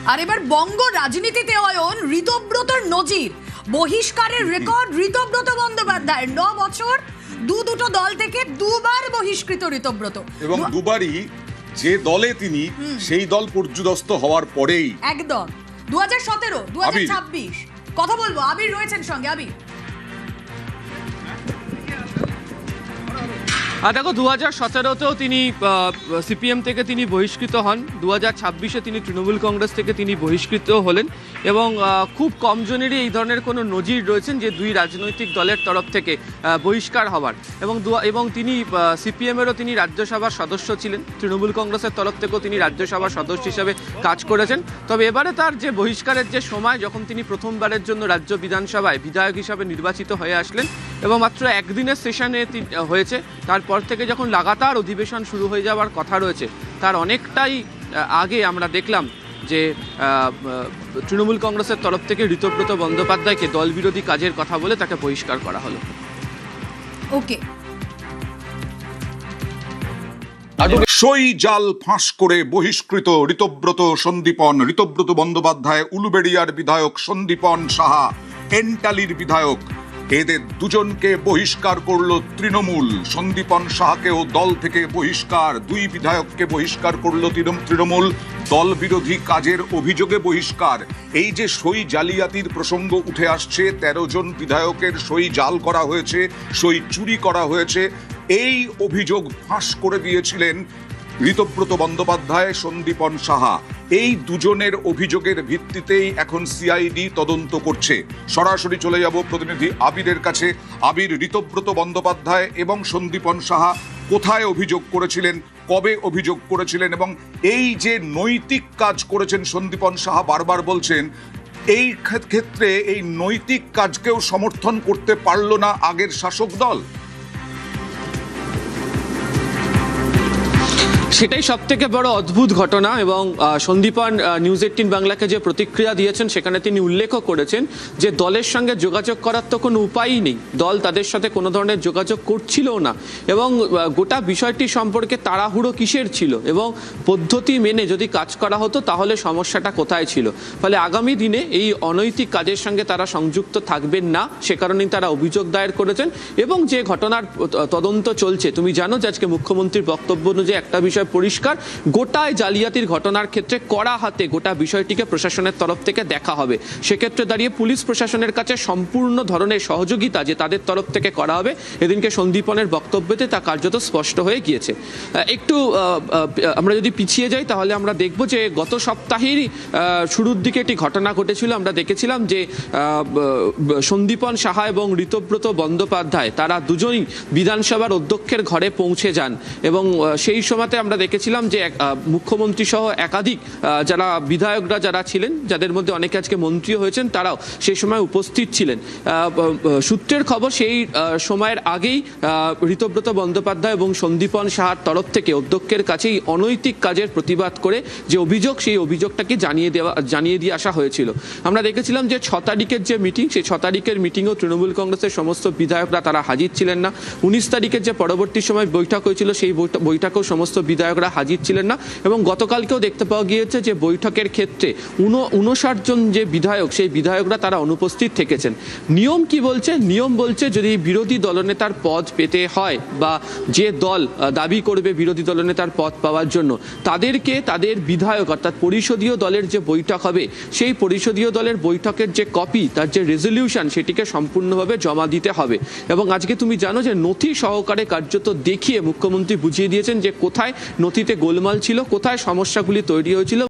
আর এবার বঙ্গ রাজনীতিতে অয়ন ঋতব্রতর নজির, বহিষ্কারের রেকর্ড ঋতব্রত বন্দ্যোপাধ্যায়ের। 9 বছর দুটো দল থেকে দুবার বহিষ্কৃত ঋতব্রত, এবং দুবারই যে দলে তিনি, সেই দল পর্যুদস্ত হওয়ার পরেই। একদম 2017, 2026 কথা বলবো। আবির রয়েছেন সঙ্গে। আবির, দেখো 2017তেও তিনি সিপিএম থেকে তিনি বহিষ্কৃত হন, 2026-এ তিনি তৃণমূল কংগ্রেস থেকে তিনি বহিষ্কৃত হলেন, এবং খুব কম জনেরই এই ধরনের কোনো নজির রয়েছেন যে দুই রাজনৈতিক দলের তরফ থেকে বহিষ্কার হওয়ার। এবং তিনি সিপিএমেরও তিনি রাজ্যসভার সদস্য ছিলেন, তৃণমূল কংগ্রেসের তরফ থেকেও তিনি রাজ্যসভার সদস্য হিসেবে কাজ করেছেন। তবে এবারে তার যে বহিষ্কারের যে সময়, যখন তিনি প্রথমবারের জন্য রাজ্য বিধানসভায় বিধায়ক হিসাবে নির্বাচিত হয়ে আসলেন এবং মাত্র একদিনের সেশনে হয়েছে, তারপর থেকে যখন লাগাতার অধিবেশন শুরু হয়ে যাওয়ার কথা রয়েছে, তার অনেকটাই আগে আমরা দেখলাম যে তৃণমূল কংগ্রেসের তরফ থেকে ঋতব্রত বন্দ্যোপাধ্যায়কে দলবিরোধী কাজের কথা বলে তাকে বহিষ্কার করা হলো। ওকে, সই জাল ফাঁস করে বহিষ্কৃত ঋতব্রত সন্দীপন। ঋতব্রত বন্দ্যোপাধ্যায় উলুবেড়িয়ার বিধায়ক, সন্দীপন সাহা এন্টালির বিধায়ক। এদের দুজনকে বহিষ্কার করলো তৃণমূল। সন্দীপন সাহাকেও দল থেকে বহিষ্কার, দুই বিধায়ককে বহিষ্কার করলো তৃণমূল, দল বিরোধী কাজের অভিযোগে বহিষ্কার। এই যে সই জালিয়াতির প্রসঙ্গ উঠে আসছে, 13 জন বিধায়কের সই জাল করা হয়েছে, সই চুরি করা হয়েছে, এই অভিযোগ ফাঁস করে দিয়েছিলেন ঋতব্রত বন্দ্যোপাধ্যায়, সন্দীপন সাহা। এই দুজনের অভিযোগের ভিত্তিতেই এখন সিআইডি তদন্ত করছে। সরাসরি চলে যাব প্রতিনিধি আবিরের কাছে। আবির, ঋতব্রত বন্দ্যোপাধ্যায় এবং সন্দীপন সাহা কোথায় অভিযোগ করেছিলেন, কবে অভিযোগ করেছিলেন, এবং এই যে নৈতিক কাজ করেছেন সন্দীপন সাহা বারবার বলছেন, এই ক্ষেত্রে এই নৈতিক কাজকেও সমর্থন করতে পারল না আগের শাসক দল? সেটাই সব থেকে বড় অদ্ভুত ঘটনা। এবং সন্দীপন নিউজ 18 বাংলাকে যে প্রতিক্রিয়া দিয়েছেন, সেখানে তিনি উল্লেখও করেছেন যে দলের সঙ্গে যোগাযোগ করার তো কোনো উপায়ই নেই, দল তাদের সাথে কোনো ধরনের যোগাযোগ করছিলও না, এবং গোটা বিষয়টি সম্পর্কে তাড়াহুড়ো কিসের ছিল, এবং পদ্ধতি মেনে যদি কাজ করা হতো তাহলে সমস্যাটা কোথায় ছিল। ফলে আগামী দিনে এই অনৈতিক কাজের সঙ্গে তারা সংযুক্ত থাকবেন না, সে কারণেই তারা অভিযোগ দায়ের করেছেন। এবং যে ঘটনার তদন্ত চলছে, তুমি জানো যে আজকে মুখ্যমন্ত্রীর বক্তব্য অনুযায়ী একটা বিষয় পরিষ্কার, গোটায় জালিয়াতির ঘটনার ক্ষেত্রে কড়া হাতে গোটা বিষয়টিকে প্রশাসনের তরফ থেকে দেখা হবে। সেক্ষেত্রে দাঁড়িয়ে পুলিশ প্রশাসনের কাছে সম্পূর্ণ ধরনের সহযোগিতা যে তাদের তরফ থেকে করা হবে, এদিনকে সন্দীপনের বক্তব্যতে তা কার্যত স্পষ্ট হয়ে গিয়েছে। একটু আমরা যদি পিছিয়ে যাই তাহলে আমরা দেখব যে গত সপ্তাহেরই শুরুর দিকে একটি ঘটনা ঘটেছিল। আমরা দেখেছিলাম যে সন্দীপন সাহা এবং ঋতব্রত বন্দ্যোপাধ্যায় তারা দুজনই বিধানসভার অধ্যক্ষের ঘরে পৌঁছে যান, এবং সেই সময়তে আমরা দেখেছিলাম যে মুখ্যমন্ত্রী সহ একাধিক যারা বিধায়করা যারা ছিলেন, যাদের মধ্যে অনেকে আজকে মন্ত্রী হয়েছেন, তারাও সেই সময় উপস্থিত ছিলেন। সূত্রের খবর, সেই সময়ের আগেই ঋতব্রত বন্দ্যোপাধ্যায় এবং সন্দীপন সাহার তরফ থেকে অধ্যক্ষের কাছেই অনৈতিক কাজের প্রতিবাদ করে যে অভিযোগ, সেই অভিযোগটাকে জানিয়ে দিয়ে আসা হয়েছিল। আমরা দেখেছিলাম যে 6 তারিখের যে মিটিং, সেই 6 তারিখের মিটিংও তৃণমূল কংগ্রেসের সমস্ত বিধায়করা তারা হাজির ছিলেন না। 19 তারিখের যে পরবর্তী সময় বৈঠক হয়েছিল, সেই বৈঠকেও সমস্ত বিধায়করা হাজির ছিলেন না। এবং গতকালকেও দেখতে পাওয়া গিয়েছে যে বৈঠকের ক্ষেত্রে 59 জন যে বিধায়ক, সেই বিধায়করা তারা অনুপস্থিত থেকেছেন। নিয়ম কি বলছে? নিয়ম বলছে যদি বিরোধী দলনেতার পদ পেতে হয়, বা যে দল দাবি করবে বিরোধী দলনেতার পদ পাওয়ার জন্য, তাদেরকে তাদের বিধায়ক অর্থাৎ পরিষদীয় দলের যে বৈঠক হবে, সেই পরিষদীয় দলের বৈঠকের যে কপি, তার যে রেজলিউশন, সেটিকে সম্পূর্ণভাবে জমা দিতে হবে। এবং আজকে তুমি জানো যে নথি সহকারে কার্যত দেখিয়ে মুখ্যমন্ত্রী বুঝিয়ে দিয়েছেন যে কোথায় নথিতে গোলমাল ছিল, কোথায় সমস্যাগুলি তৈরি হয়েছিল।